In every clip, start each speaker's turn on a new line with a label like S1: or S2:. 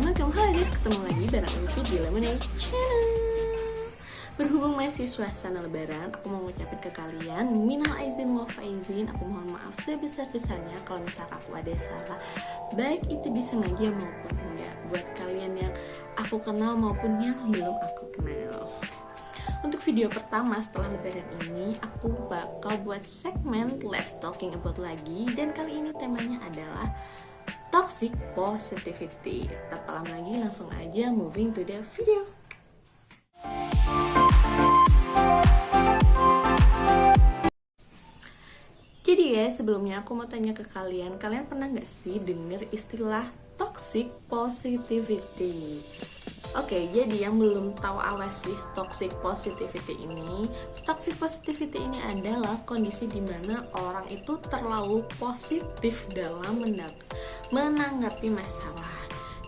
S1: Assalamualaikum, halo guys, ketemu lagi bareng Livi di Lemonade Channel. Berhubung masih suasana lebaran, aku mau ngucapin ke kalian minal aizin wal faizin. Aku mohon maaf sebesar-besarnya kalau misalkan aku ada salah, baik itu disengaja maupun enggak, buat kalian yang aku kenal maupun yang belum aku kenal. Untuk video pertama setelah lebaran ini, aku bakal buat segmen Let's Talking About lagi. Dan kali ini temanya adalah Toxic Positivity. Tanpa lama lagi, langsung aja moving to the video. Jadi guys, sebelumnya aku mau tanya ke kalian pernah nggak sih denger istilah Toxic Positivity? Oke, jadi yang belum tahu apa sih toxic positivity ini? Toxic positivity ini adalah kondisi di mana orang itu terlalu positif dalam menanggapi masalah.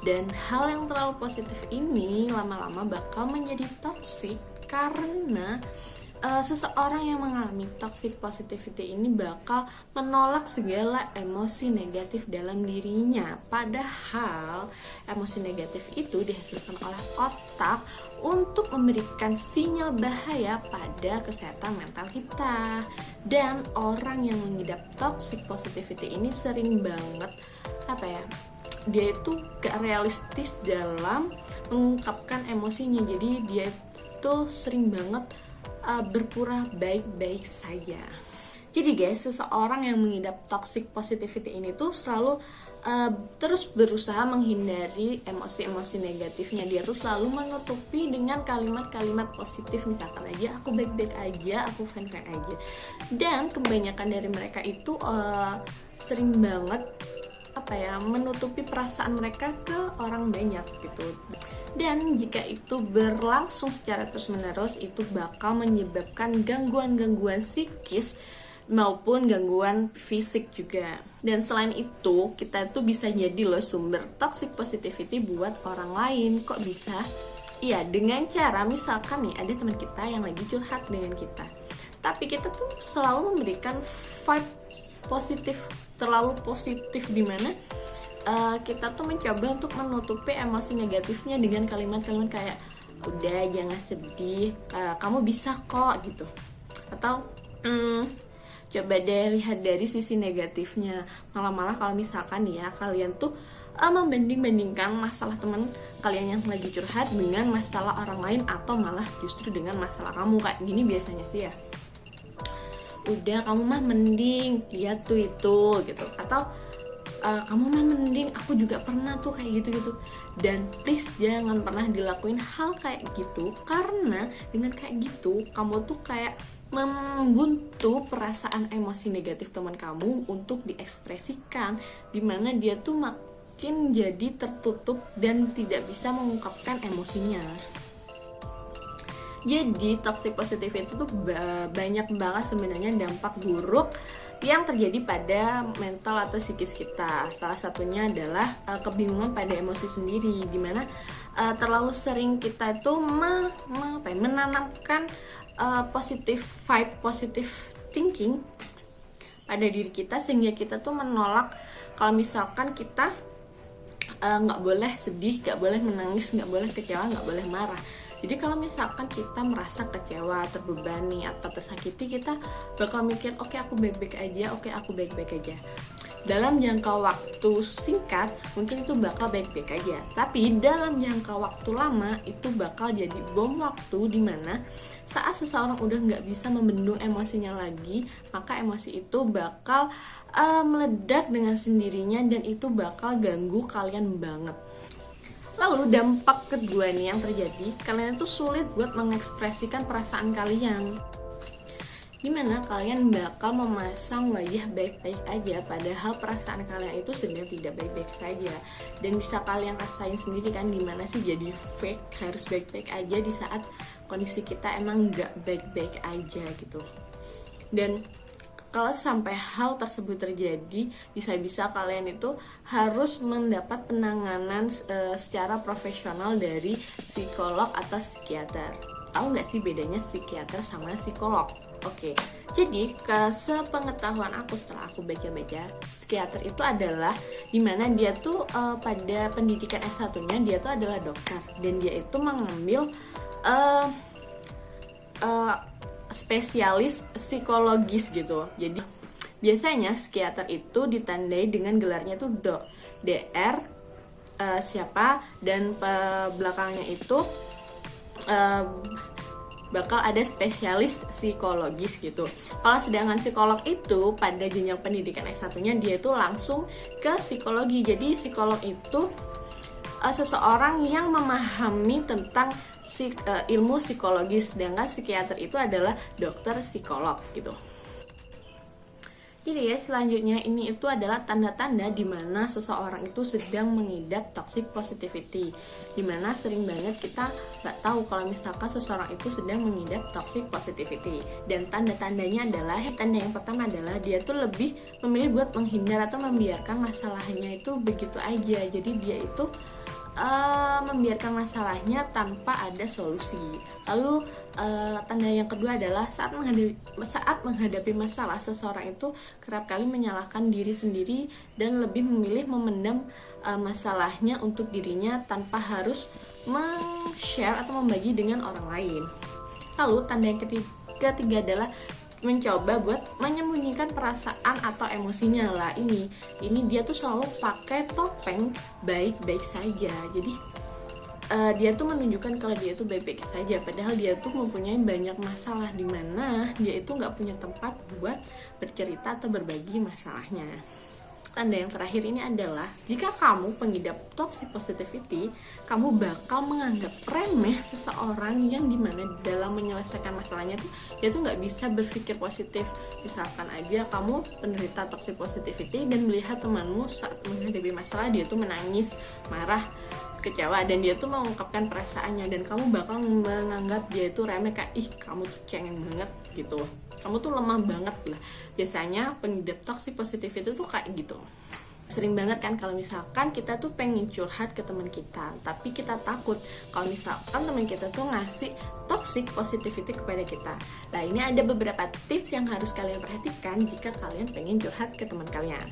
S1: Dan hal yang terlalu positif ini lama-lama bakal menjadi toxic karena seseorang yang mengalami toxic positivity ini bakal menolak segala emosi negatif dalam dirinya. Padahal emosi negatif itu dihasilkan oleh otak untuk memberikan sinyal bahaya pada kesehatan mental kita. Dan orang yang mengidap toxic positivity ini sering banget dia itu gak realistis dalam mengungkapkan emosinya. Jadi dia itu sering banget berpura baik-baik saja. Jadi guys, seseorang yang mengidap toxic positivity ini tuh selalu terus berusaha menghindari emosi-emosi negatifnya. Dia tuh selalu menutupi dengan kalimat-kalimat positif. Misalkan aja, aku baik-baik aja, aku fine-fine aja. Dan kebanyakan dari mereka itu sering banget menutupi perasaan mereka ke orang banyak gitu. Dan jika itu berlangsung secara terus-menerus, itu bakal menyebabkan gangguan-gangguan psikis maupun gangguan fisik juga. Dan selain itu, kita tuh bisa jadi sumber toxic positivity buat orang lain. Kok bisa? Iya, dengan cara misalkan nih ada teman kita yang lagi curhat dengan kita, tapi kita tuh selalu memberikan vibe positif, terlalu positif, dimana kita tuh mencoba untuk menutupi emosi negatifnya dengan kalimat-kalimat kayak udah jangan sedih, kamu bisa kok gitu. Atau coba deh lihat dari sisi negatifnya. Malah kalau misalkan ya kalian tuh membanding-bandingkan masalah teman kalian yang lagi curhat dengan masalah orang lain, atau malah justru dengan masalah kamu. Kayak gini biasanya sih ya, udah kamu mah mending lihat tuh itu gitu, atau kamu mah mending aku juga pernah tuh kayak gitu. Dan please jangan pernah dilakuin hal kayak gitu, karena dengan kayak gitu kamu tuh kayak membuntu perasaan emosi negatif teman kamu untuk diekspresikan, dimana dia tuh makin jadi tertutup dan tidak bisa mengungkapkan emosinya. Jadi toxic positivity itu tuh banyak banget sebenarnya dampak buruk yang terjadi pada mental atau psikis kita. Salah satunya adalah kebingungan pada emosi sendiri, dimana terlalu sering kita itu menanamkan positive vibe, positive thinking pada diri kita, sehingga kita tuh menolak kalau misalkan kita nggak boleh sedih, nggak boleh menangis, nggak boleh kecewa, nggak boleh marah. Jadi kalau misalkan kita merasa kecewa, terbebani, atau tersakiti, kita bakal mikir, oke, aku baik-baik aja, oke, aku baik-baik aja. Dalam jangka waktu singkat, mungkin itu bakal baik-baik aja. Tapi dalam jangka waktu lama, itu bakal jadi bom waktu, dimana saat seseorang udah nggak bisa membendung emosinya lagi, maka emosi itu bakal meledak dengan sendirinya, dan itu bakal ganggu kalian banget. Lalu dampak kedua nih yang terjadi, kalian itu sulit buat mengekspresikan perasaan kalian, dimana kalian bakal memasang wajah baik-baik aja, padahal perasaan kalian itu sedang tidak baik-baik saja. Dan bisa kalian rasain sendiri kan, gimana sih jadi fake harus baik-baik aja di saat kondisi kita emang gak baik-baik aja gitu. Dan kalau sampai hal tersebut terjadi, bisa-bisa kalian itu harus mendapat penanganan secara profesional dari psikolog atau psikiater. Tahu nggak sih bedanya psikiater sama psikolog? Oke, jadi ke sepengetahuan aku setelah aku baca-baca, psikiater itu adalah dimana dia tuh pada pendidikan S1-nya dia tuh adalah dokter, dan dia itu mengambil spesialis psikologis gitu. Jadi biasanya psikiater itu ditandai dengan gelarnya tuh DR siapa, dan belakangnya itu bakal ada spesialis psikologis gitu. Kalau sedangkan psikolog itu pada jenjang pendidikan S1-nya dia itu langsung ke psikologi. Jadi psikolog itu seseorang yang memahami tentang ilmu psikologis, sedangkan psikiater itu adalah dokter psikolog gitu. Jadi ya, selanjutnya ini itu adalah tanda-tanda di mana seseorang itu sedang mengidap toxic positivity. Dimana sering banget kita nggak tahu kalau misalkan seseorang itu sedang mengidap toxic positivity. Dan tanda-tandanya adalah, tanda yang pertama adalah dia tuh lebih memilih buat menghindar atau membiarkan masalahnya itu begitu aja. Jadi dia itu membiarkan masalahnya tanpa ada solusi. Lalu tanda yang kedua adalah saat menghadapi masalah, seseorang itu kerap kali menyalahkan diri sendiri dan lebih memilih memendam masalahnya untuk dirinya tanpa harus share atau membagi dengan orang lain. Lalu tanda yang ketiga adalah mencoba buat menyembunyikan perasaan atau emosinya lah. Ini dia tuh selalu pakai topeng baik-baik saja. Jadi dia tuh menunjukkan kalau dia tuh baik-baik saja, padahal dia tuh mempunyai banyak masalah, di mana dia itu nggak punya tempat buat bercerita atau berbagi masalahnya. Tanda yang terakhir ini adalah jika kamu pengidap toxic positivity, kamu bakal menganggap remeh seseorang yang dimana dalam menyelesaikan masalahnya tuh dia tuh nggak bisa berpikir positif. Misalkan aja kamu penderita toxic positivity dan melihat temanmu saat menghadapi masalah dia tuh menangis, marah, kecewa, dan dia tuh mengungkapkan perasaannya, dan kamu bakal menganggap dia itu remeh, kayak ih kamu tuh cengeng banget gitu, kamu tuh lemah banget lah. Biasanya pengidap toxic positivity itu tuh kayak gitu. Sering banget kan kalau misalkan kita tuh pengen curhat ke teman kita, tapi kita takut kalau misalkan teman kita tuh ngasih toxic positivity kepada kita. Nah, ini ada beberapa tips yang harus kalian perhatikan jika kalian pengen curhat ke teman kalian.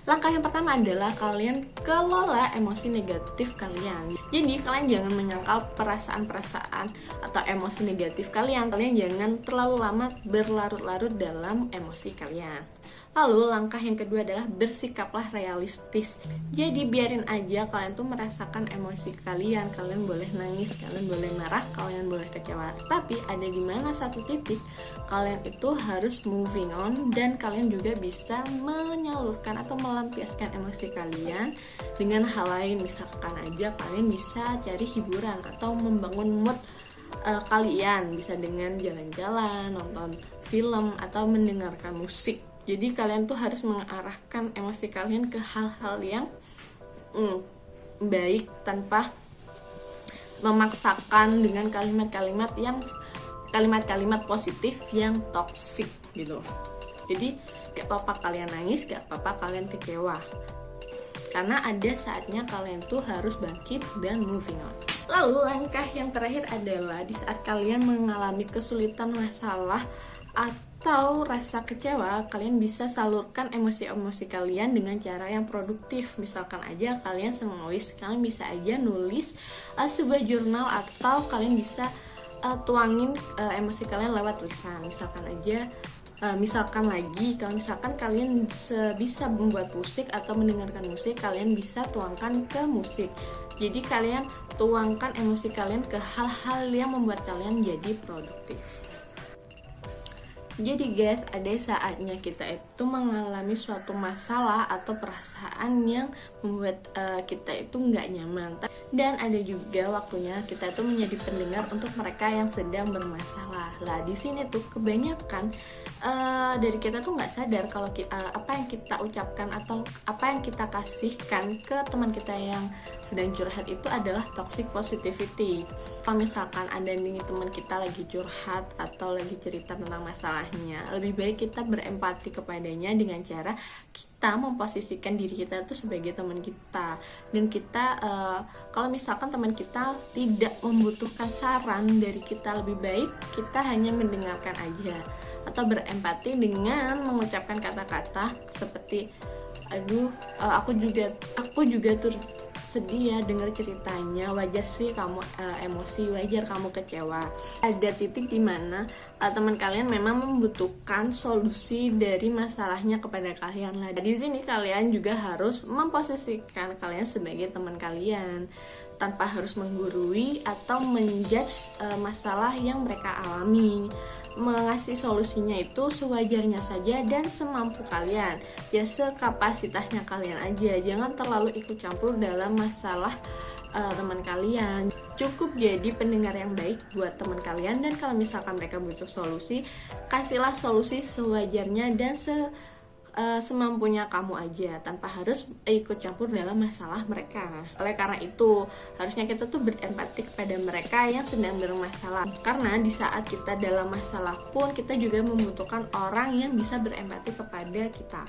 S1: Langkah yang pertama adalah kalian kelola emosi negatif kalian. Jadi kalian jangan menyangkal perasaan-perasaan atau emosi negatif kalian. Kalian jangan terlalu lama berlarut-larut dalam emosi kalian. Lalu langkah yang kedua adalah bersikaplah realistis. Jadi biarin aja kalian tuh merasakan emosi kalian. Kalian boleh nangis, kalian boleh marah, kalian boleh kecewa. Tapi ada di mana satu titik kalian itu harus moving on, dan kalian juga bisa menyalurkan atau melampiaskan emosi kalian dengan hal lain. Misalkan aja kalian bisa cari hiburan atau membangun mood kalian, bisa dengan jalan-jalan, nonton film, atau mendengarkan musik. Jadi kalian tuh harus mengarahkan emosi kalian ke hal-hal yang baik tanpa memaksakan dengan kalimat-kalimat positif yang toksik gitu. Jadi gak apa-apa kalian nangis, gak apa-apa kalian kecewa, karena ada saatnya kalian tuh harus bangkit dan moving on. Lalu langkah yang terakhir adalah di saat kalian mengalami kesulitan, masalah, atau rasa kecewa, kalian bisa salurkan emosi-emosi kalian dengan cara yang produktif. Misalkan aja kalian senang nulis, kalian bisa aja nulis sebuah jurnal, atau kalian bisa tuangin emosi kalian lewat tulisan. Misalkan lagi kalau misalkan kalian bisa membuat musik atau mendengarkan musik, kalian bisa tuangkan ke musik. Jadi kalian tuangkan emosi kalian ke hal-hal yang membuat kalian jadi produktif. Jadi guys, ada saatnya kita itu mengalami suatu masalah atau perasaan yang membuat kita itu nggak nyaman. Dan ada juga waktunya kita itu menjadi pendengar untuk mereka yang sedang bermasalah. Lah di sini tuh kebanyakan dari kita tuh nggak sadar kalau apa yang kita ucapkan atau apa yang kita kasihkan ke teman kita yang sedang curhat itu adalah toxic positivity. Kalau misalkan ada nih teman kita lagi curhat atau lagi cerita tentang masalahnya, lebih baik kita berempati kepadanya dengan cara kita memposisikan diri kita itu sebagai teman kita. Dan kita kalau misalkan teman kita tidak membutuhkan saran dari kita, lebih baik kita hanya mendengarkan aja. atau berempati dengan mengucapkan kata-kata seperti aduh, aku juga tuh sedih ya dengar ceritanya, wajar sih kamu emosi, wajar kamu kecewa. Ada titik dimana teman kalian memang membutuhkan solusi dari masalahnya kepada kalian lah. Di sini kalian juga harus memposisikan kalian sebagai teman kalian tanpa harus menggurui atau menjudge masalah yang mereka alami. Mengasih solusinya itu sewajarnya saja dan semampu kalian, ya sekapasitasnya kalian aja. Jangan terlalu ikut campur dalam masalah teman kalian. Cukup jadi pendengar yang baik buat teman kalian, dan kalau misalkan mereka butuh solusi, kasihlah solusi sewajarnya dan semampunya kamu aja, tanpa harus ikut campur dalam masalah mereka. Oleh karena itu, harusnya kita tuh berempati kepada mereka yang sedang bermasalah. Karena di saat kita dalam masalah pun, kita juga membutuhkan orang yang bisa berempati kepada kita.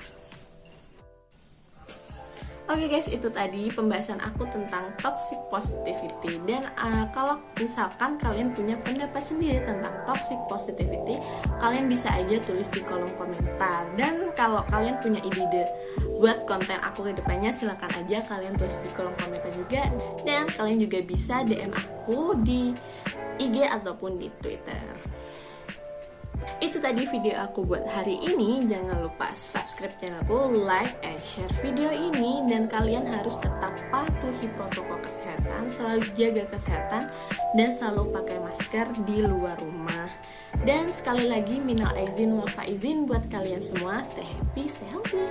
S1: Oke guys, itu tadi pembahasan aku tentang toxic positivity. Dan kalau misalkan kalian punya pendapat sendiri tentang toxic positivity, kalian bisa aja tulis di kolom komentar. Dan kalau kalian punya ide buat konten aku ke depannya, silahkan aja kalian tulis di kolom komentar juga. Dan kalian juga bisa DM aku di IG ataupun di Twitter. Itu tadi video aku buat hari ini. Jangan lupa subscribe channelku, like, and share video ini. Dan kalian harus tetap patuhi protokol kesehatan, selalu jaga kesehatan, dan selalu pakai masker di luar rumah. Dan sekali lagi, minal aizin wal faizin buat kalian semua. Stay happy, stay healthy.